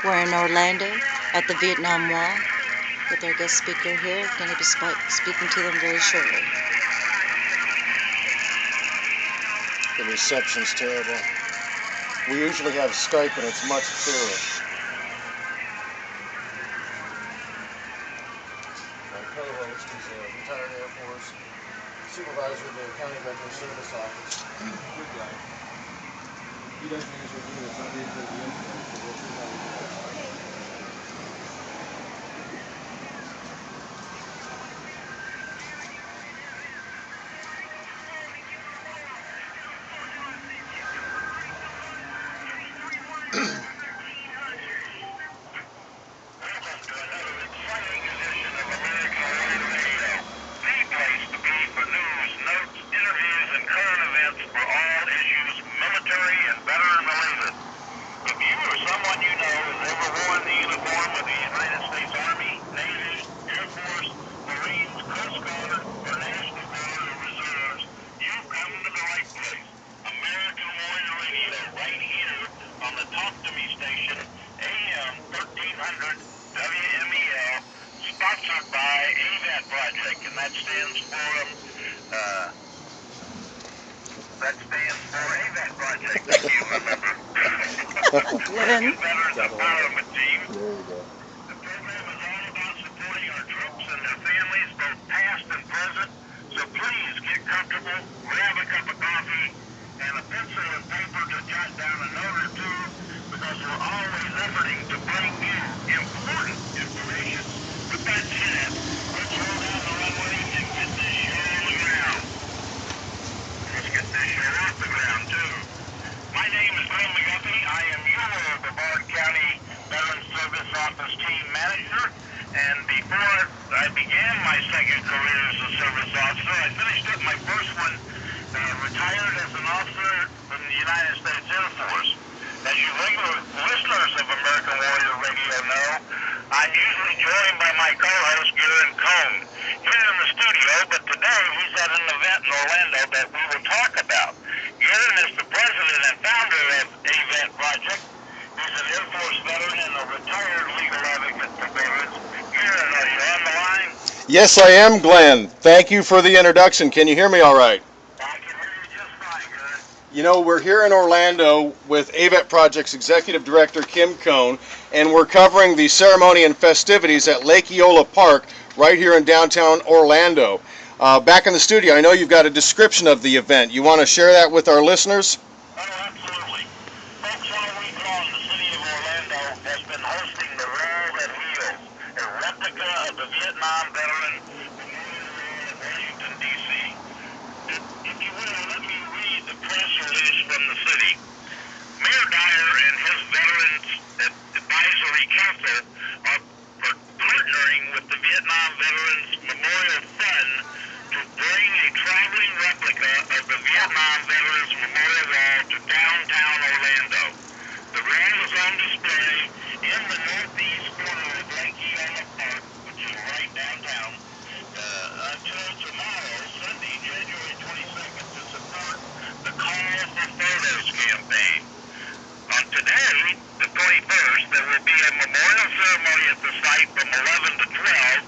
We're in Orlando at the Vietnam Wall with our guest speaker here. Going to be speaking to them very shortly. The reception's terrible. We usually have Skype and it's much clearer. My co-host is a retired Air Force supervisor of the County Veteran Service Office. Good guy. He doesn't usually do this. I'm being pretty interested, so we'll see how we do it. Sponsored by Project, and that stands for AVAT Project. If you remember. Veterans Empowerment Team. There you go. The program is all about supporting our troops and their families, both past and present. So please get comfortable, grab a cup of coffee, and a pencil and paper to jot down a note or two, because we're always efforting to bring you important information. With that said, let's roll down the runway and get this show on the ground. Let's get this show off the ground, too. My name is Glenn McGuffey. I am your Brevard County Veterans Service Office Team Manager. And before I began my second career as a service officer, I finished up my first one, retired as an officer in the United States Air Force. As you regular listeners of American Warrior Radio know, I'm usually joined by my co-host, Garen Cohn, here in the studio, but today he's at an event in Orlando that we will talk about. Garen is the president and founder of AVAT Project. He's an Air Force veteran and a retired legal advocate for veterans. Garen, are you on the line? Yes, I am, Glenn. Thank you for the introduction. Can you hear me all right? I can hear you just fine, Garen. You know, we're here in Orlando with AVAT Project's Executive Director, Kim Cohn, and we're covering the ceremony and festivities at Lake Eola Park right here in downtown Orlando. Back in the studio, I know you've got a description of the event. You want to share that with our listeners? Oh, absolutely. Folks, all week long, the city of Orlando has been hosting the Roll That Heals, a replica of the Vietnam veteran Memorial Wall in Washington, D.C. If you will, let me read the press release from the city. Mayor Dyer and his Veterans Advisory Council are partnering with the Vietnam Veterans Memorial Fund to bring a traveling replica of the Vietnam Veterans Memorial Wall to downtown Orlando. The wall is on display in the northeast corner of Lake Eola Park, which is right downtown, until tomorrow, Sunday, January 22nd, to support the Call for Photos campaign. On today, the 21st, there will be a memorial ceremony at the site from 11 to 12.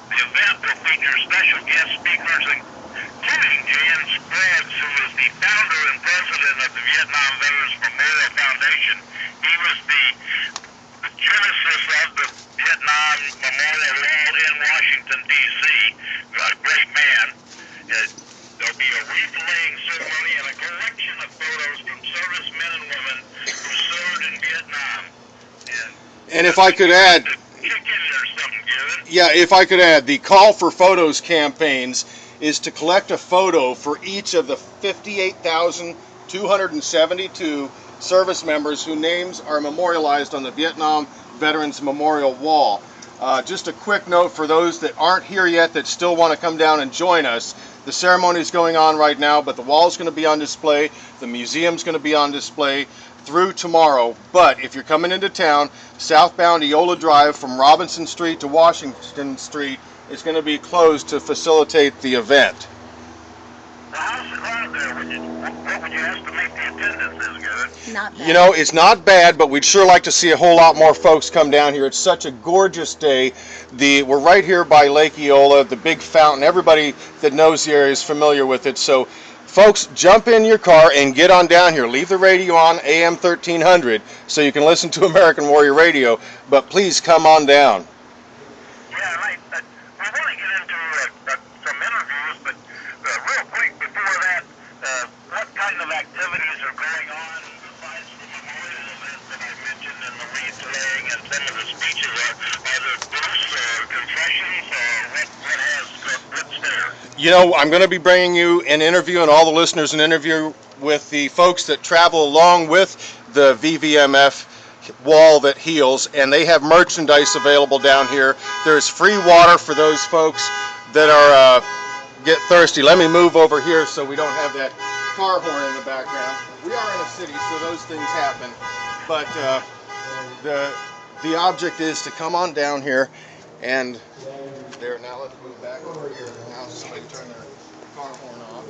The event will feature special guest speakers, including Jan Scruggs, who is the founder and president of the Vietnam Veterans Memorial Foundation. He was the genesis of the Vietnam Memorial Wall in Washington, D.C. A great man. There'll be a wreath-laying ceremony and a collection of photos from servicemen and women who served in Vietnam. And if I could add, if I could add, the Call for Photos campaigns is to collect a photo for each of the 58,272 service members whose names are memorialized on the Vietnam Veterans Memorial Wall. Just a quick note for those that aren't here yet that still want to come down and join us. The ceremony is going on right now, but the wall is going to be on display. The museum's going to be on display through tomorrow. But if you're coming into town, southbound Eola Drive from Robinson Street to Washington Street is going to be closed to facilitate the event. The what would you estimate the attendance is, good? Not bad. You know, it's not bad, but we'd sure like to see a whole lot more folks come down here. It's such a gorgeous day. We're right here by Lake Eola, the big fountain. Everybody that knows the area is familiar with it. So, folks, jump in your car and get on down here. Leave the radio on, AM 1300, so you can listen to American Warrior Radio. But please come on down. Yeah, right. We want to get into some interviews, but real quick before that, what kind of activities are going on besides the memorial event that I mentioned and the wreath laying and some of the speeches? Are there booths or concessions or what has what's there? You know, I'm going to be bringing you an interview and all the listeners an interview with the folks that travel along with the VVMF wall that heals, and they have merchandise available down here. There's free water for those folks that are get thirsty. Let me move over here so we don't have that car horn in the background. We are in a city, so those things happen. But the object is to come on down here and there. Now let's move back over here. Now somebody turn their car horn off.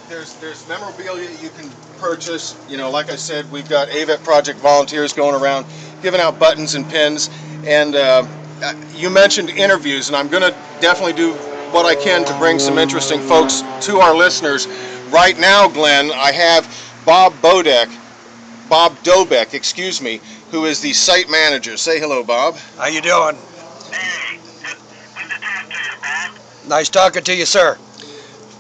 There's memorabilia that you can purchase. You know, like I said, we've got AVET Project volunteers going around giving out buttons and pins. And you mentioned interviews, and I'm going to definitely do what I can to bring some interesting folks to our listeners. Right now, Glenn, I have Bob Dobeck, excuse me, who is the site manager. Say hello, Bob. How you doing? Hey, good to talk to you, Bob. Nice talking to you, sir.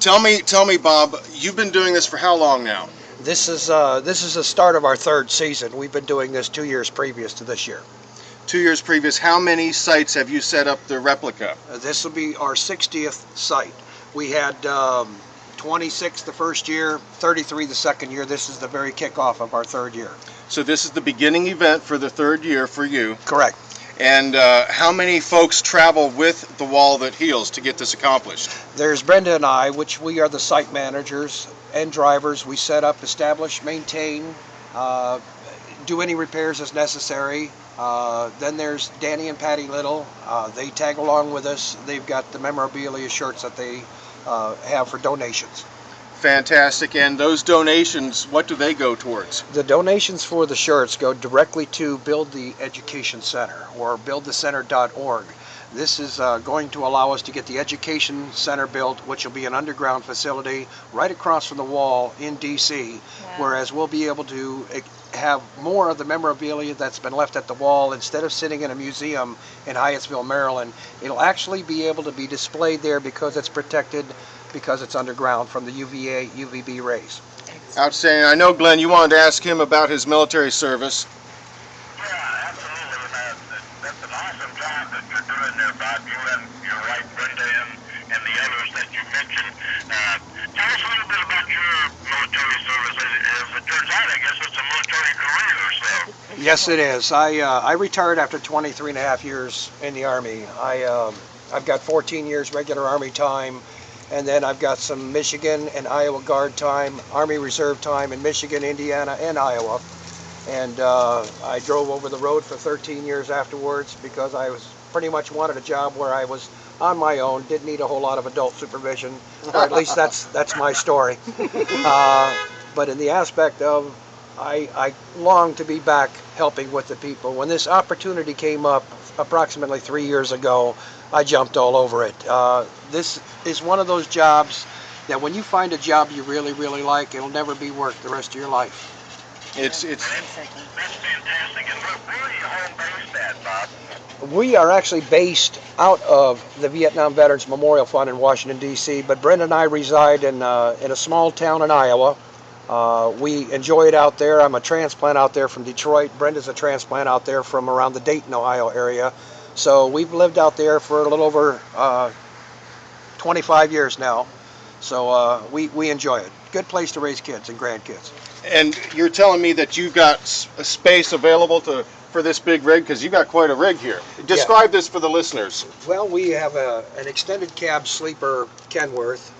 Tell me, Bob, you've been doing this for how long now? This is the start of our third season. We've been doing this 2 years previous to this year. 2 years previous. How many sites have you set up the replica? This will be our 60th site. We had 26 the first year, 33 the second year. This is the very kickoff of our third year. So this is the beginning event for the third year for you. Correct. And how many folks travel with the Wall That Heals to get this accomplished? There's Brenda and I, which we are the site managers and drivers. We set up, establish, maintain, do any repairs as necessary. Then there's Danny and Patty Little. They tag along with us. They've got the memorabilia shirts that they have for donations. Fantastic. And those donations, what do they go towards? The donations for the shirts go directly to Build the Education Center or buildthecenter.org. This is going to allow us to get the Education Center built, which will be an underground facility right across from the wall in D.C., whereas we'll be able to have more of the memorabilia that's been left at the wall. Instead of sitting in a museum in Hyattsville, Maryland, it'll actually be able to be displayed there because it's protected, because it's underground from the UVA, UVB rays. Outstanding. I know, Glenn, you wanted to ask him about his military service. Yeah, absolutely. That's an awesome job that you're doing there, Bob. You and your wife, Brenda, and the others that you mentioned. Tell us a little bit about your military service. As it turns out, I guess it's a military career or so. Yes, it is. I retired after 23 and a half years in the Army. I've got 14 years regular Army time, and then I've got some Michigan and Iowa Guard time, Army Reserve time in Michigan, Indiana, and Iowa. And I drove over the road for 13 years afterwards because I was pretty much wanted a job where I was on my own, didn't need a whole lot of adult supervision, or at least that's my story. But in the aspect of I long to be back helping with the people. When this opportunity came up approximately 3 years ago, I jumped all over it. This is one of those jobs that when you find a job you really, really like, it'll never be work the rest of your life. It's That's fantastic. And where are you home based at, Bob? We are actually based out of the Vietnam Veterans Memorial Fund in Washington, D.C., but Brenda and I reside in a small town in Iowa. We enjoy it out there. I'm a transplant out there from Detroit. Brenda's a transplant out there from around the Dayton, Ohio area. So we've lived out there for a little over 25 years now. So we enjoy it. Good place to raise kids and grandkids. And you're telling me that you've got a space available for this big rig, because you've got quite a rig here. Describe this for the listeners. Well, we have an extended cab sleeper Kenworth.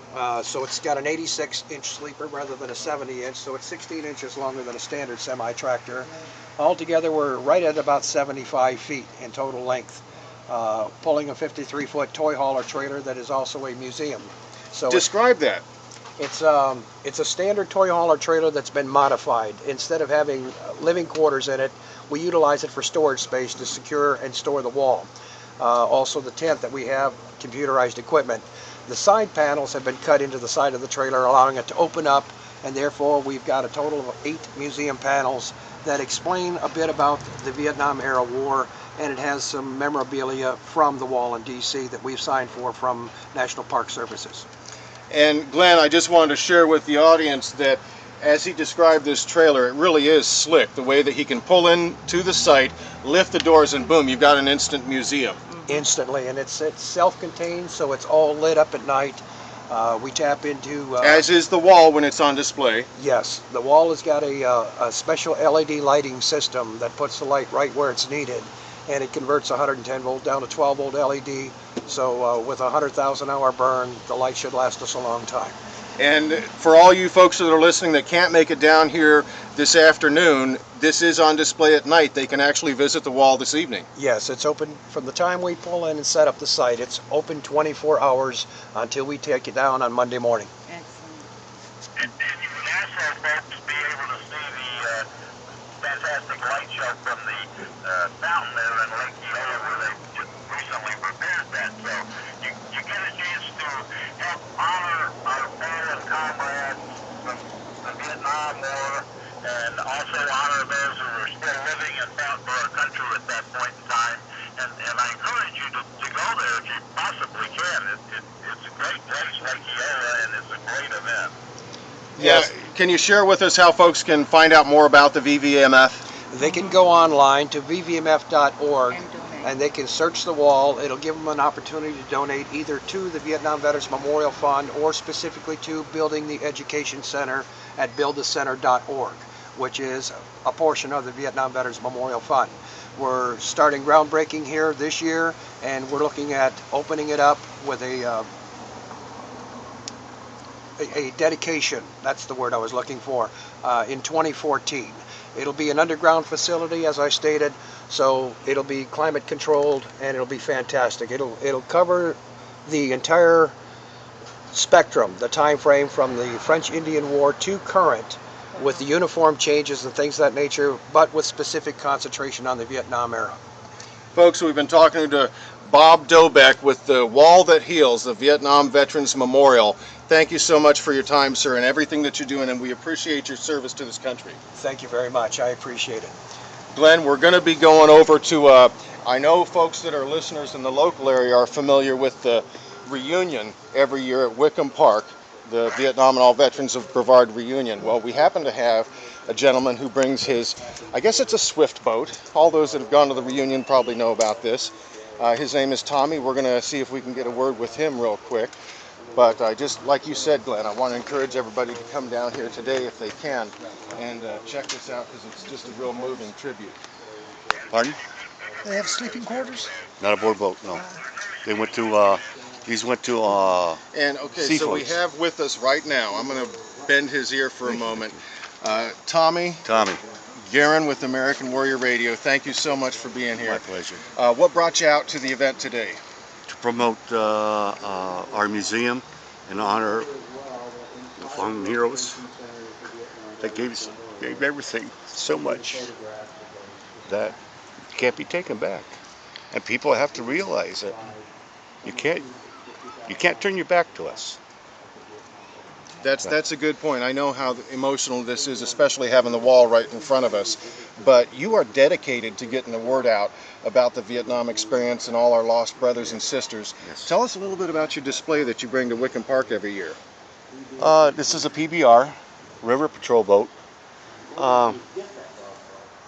So it's got an 86-inch sleeper rather than a 70-inch, so it's 16 inches longer than a standard semi-tractor. Altogether, we're right at about 75 feet in total length, pulling a 53-foot toy hauler trailer that is also a museum. So Describe that. It's a standard toy hauler trailer that's been modified. Instead of having living quarters in it, we utilize it for storage space to secure and store the wall. Also the tent that we have, computerized equipment. The side panels have been cut into the side of the trailer, allowing it to open up, and therefore we've got a total of 8 museum panels that explain a bit about the Vietnam era war, and it has some memorabilia from the wall in DC that we've signed for from National Park Services. And Glenn, I just wanted to share with the audience that as he described this trailer, it really is slick, the way that he can pull in to the site, lift the doors, and boom, you've got an instant museum. Instantly, and it's self-contained, so it's all lit up at night. We tap into... as is the wall when it's on display. Yes, the wall has got a special LED lighting system that puts the light right where it's needed, and it converts 110 volt down to 12 volt LED, so with a 100,000 hour burn, the light should last us a long time. And for all you folks that are listening that can't make it down here this afternoon, this is on display at night. They can actually visit the wall this evening. Yes, it's open from the time we pull in and set up the site. It's open 24 hours until we take it down on Monday morning. And you would also, folks, be able to see the fantastic light show from the fountain there in Lake Eola, where they just recently repaired that. So you get a chance to help honor our fallen comrades from the Vietnam War, and also honor those who are still living and fought for our country at that point in time. And I encourage you to go there if you possibly can. It's a great place, Lake Eola, and it's a great event. Yes. Can you share with us how folks can find out more about the VVMF? They can go online to vvmf.org and they can search the wall. It'll give them an opportunity to donate either to the Vietnam Veterans Memorial Fund or specifically to building the education center at buildthecenter.org, which is a portion of the Vietnam Veterans Memorial Fund. We're starting groundbreaking here this year, and we're looking at opening it up with a dedication, that's the word I was looking for, in 2014. It'll be an underground facility, as I stated, so it'll be climate controlled and it'll be fantastic. It'll cover the entire spectrum, the time frame from the French Indian War to current, with the uniform changes and things of that nature, but with specific concentration on the Vietnam era. Folks, we've been talking to Bob Dobeck with the Wall That Heals, the Vietnam Veterans Memorial. Thank you so much for your time, sir, and everything that you're doing, and we appreciate your service to this country. Thank you very much. I appreciate it. Glenn, we're going to be going over to, I know folks that are listeners in the local area are familiar with the reunion every year at Wickham Park, the Vietnam and All Veterans of Brevard reunion. Well, we happen to have a gentleman who brings his, I guess it's a swift boat. All those that have gone to the reunion probably know about this. His name is Tommy. We're going to see if we can get a word with him real quick. But just like you said, Glenn, I want to encourage everybody to come down here today if they can and check this out, because it's just a real moving tribute. Pardon? They have sleeping quarters? Not a board boat, no. They went to, these went to, And okay, so we have with us right now, I'm going to bend his ear for a moment, Tommy Guerin with American Warrior Radio. Thank you so much for being here. My pleasure. What brought you out to the event today? To promote our museum and honor the fallen heroes that gave everything so much that can't be taken back. And people have to realize that you can't turn your back to us. That's a good point. I know how emotional this is, especially having the wall right in front of us. But you are dedicated to getting the word out about the Vietnam experience and all our lost brothers and sisters. Yes. Tell us a little bit about your display that you bring to Wickham Park every year. This is a PBR, River Patrol boat.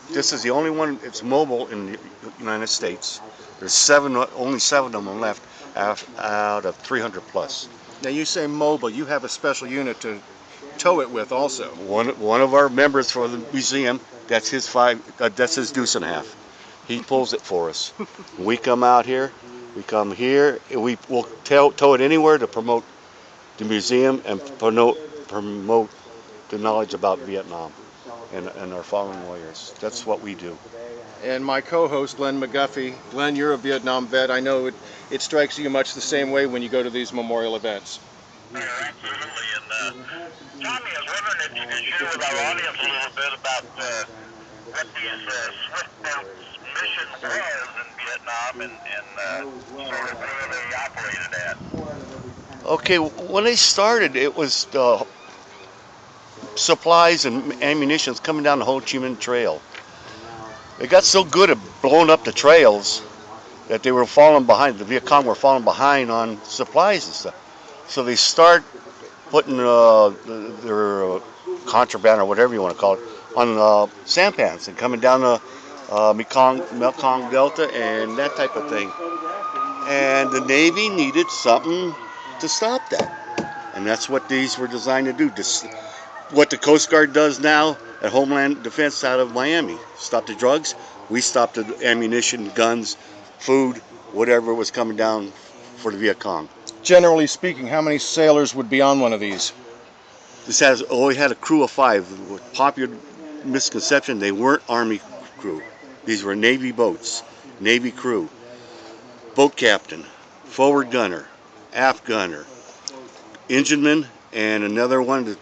This is the only one that's mobile in the United States. There's only seven of them left out of 300 plus. Now you say mobile, you have a special unit to tow it with also. One of our members for the museum, that's his deuce and a half. He pulls it for us. We come out here, we come here, we'll tow it anywhere to promote the museum and promote the knowledge about Vietnam and our fallen warriors. That's what we do. And my co-host, Glenn McGuffey. Glenn, you're a Vietnam vet. I know it strikes you much the same way when you go to these memorial events. Yeah, absolutely. And Tommy, I was wondering if you could share with our audience a little bit about what these Swift boats' mission was in Vietnam and sort of where they operated at. Okay, when they started, it was supplies and ammunition coming down the Ho Chi Minh Trail. They got so good at blowing up the trails that they were falling behind. The Viet Cong were falling behind on supplies and stuff. So they start putting their contraband or whatever you want to call it on sampans and coming down the Mekong Delta and that type of thing. And the Navy needed something to stop that. And that's what these were designed to do. What the Coast Guard does now at Homeland Defense out of Miami. Stop the drugs. We stopped the ammunition, guns, food, whatever was coming down for the Viet Cong. Generally speaking, how many sailors would be on one of these? This has only had a crew of 5. With popular misconception, they weren't Army crew. These were Navy boats, Navy crew. Boat captain, forward gunner, aft gunner, engineman, and another one that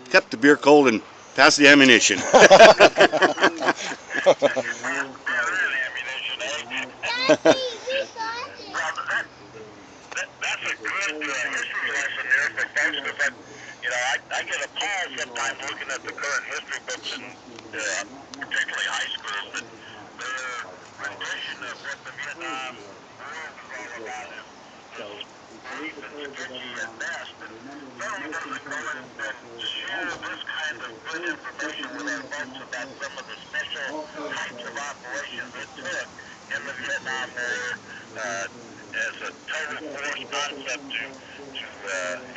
kept the beer cold and passed the ammunition. That's a good history lesson there for folks because I get appalled sometimes looking at the current history books and particularly high schools that their rendition of what the Vietnam War was all about is brief and sketchy at best. And federal government go in and share this kind of good information with our folks about some of the special types of operations it took in the Vietnam War as a total force concept to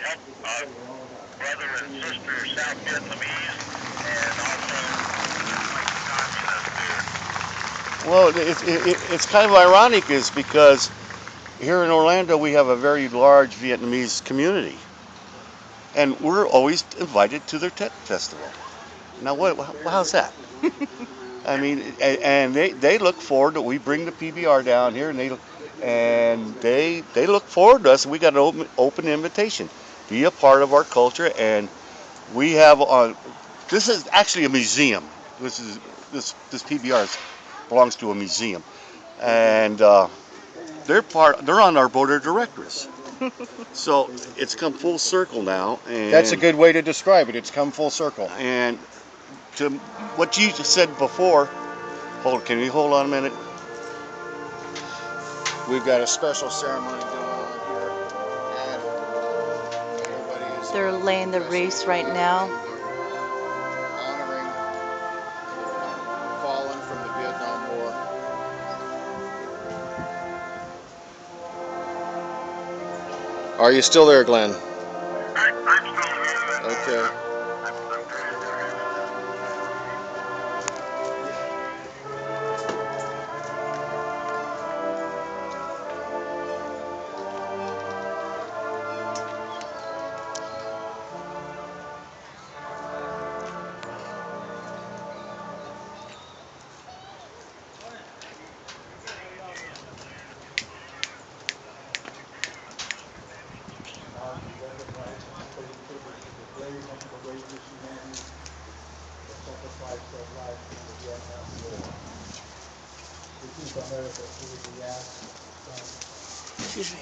help our brother and sister South Vietnamese and also fight communists there. Well, it's kind of ironic is because here in Orlando we have a very large Vietnamese community, and we're always invited to their Tet Festival. Now, how's that? I mean, and they look forward to we bring the PBR down here, and they look forward to us. We got an open invitation, be a part of our culture, and we have on. This is actually a museum. This PBR belongs to a museum, and they're on our board of directors. So it's come full circle now, and That's a good way to describe it. It's come full circle. And to what you just said before, can you hold on a minute? We've got a special ceremony going on here, and everybody is They're laying the wreaths right now. honoring fallen from the Vietnam War. Are you still there, Glenn? I'm still here. Okay. Excuse me.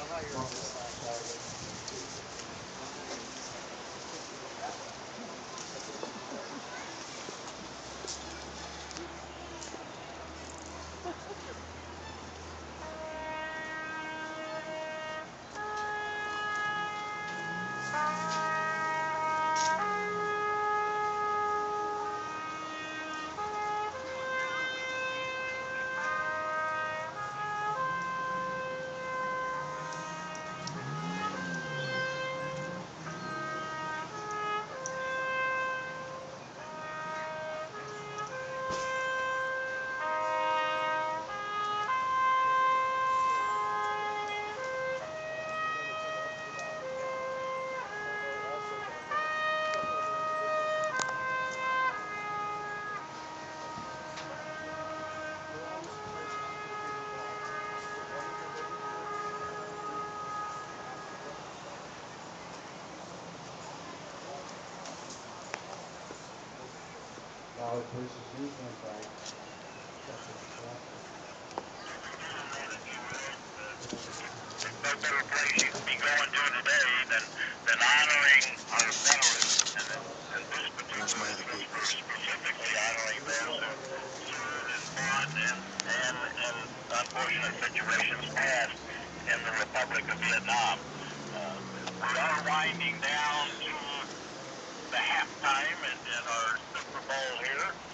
no better place you can be going to today than honoring our veterans, and this particular instance specifically honoring those who served and fought and unfortunate situations past in the Republic of Vietnam. We are winding down to the halftime at our Super Bowl here.